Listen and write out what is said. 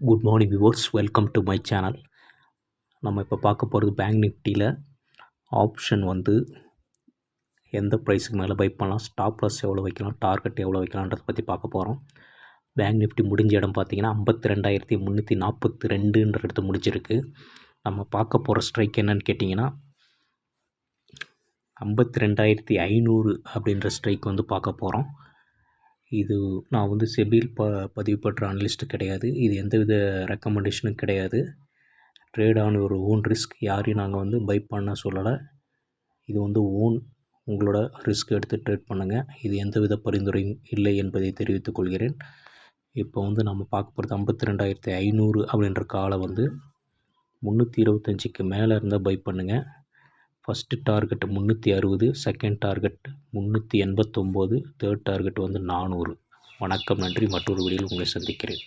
Good morning viewers, welcome to my channel. நம்ம இப்போ பார்க்க போகிறது பேங்க் நிஃப்டியில் ஆப்ஷன் எந்த ப்ரைஸுக்கு மேலே பை பண்ணலாம், ஸ்டாப் லாஸ் எவ்வளோ வைக்கலாம், டார்கெட் எவ்வளோ வைக்கலான்றதை பற்றி பார்க்க போகிறோம். பேங்க் நிஃப்டி முடிஞ்ச இடம் பார்த்திங்கன்னா 52,342 இடத்து முடிஞ்சிருக்கு. நம்ம பார்க்க போகிற ஸ்ட்ரைக் என்னன்னு கேட்டிங்கன்னா 52,500 அப்படின்ற ஸ்ட்ரைக் பார்க்க போகிறோம். இது நான் செபில் பதிவு பெற்ற அனலிஸ்ட்டு கிடையாது. இது எந்தவித ரெக்கமெண்டேஷனும் கிடையாது. ட்ரேட் ஆன் ஒரு ஓன் ரிஸ்க். யாரையும் நாங்கள் பை பண்ண சொல்லலை. இது ஓன் உங்களோட ரிஸ்க் எடுத்து ட்ரேட் பண்ணுங்கள். இது எந்தவித பரிந்துரையும் இல்லை என்பதை தெரிவித்துக் கொள்கிறேன். இப்போ நம்ம பார்க்க போகிறது 52,500 அப்படின்ற காலை 325க்கு மேலே இருந்தால் பை பண்ணுங்கள். First target 360, second target 389, third target 400. வணக்கம், நன்றி. மற்றொரு வீடியோவில் உங்களை சந்திக்கிறேன்.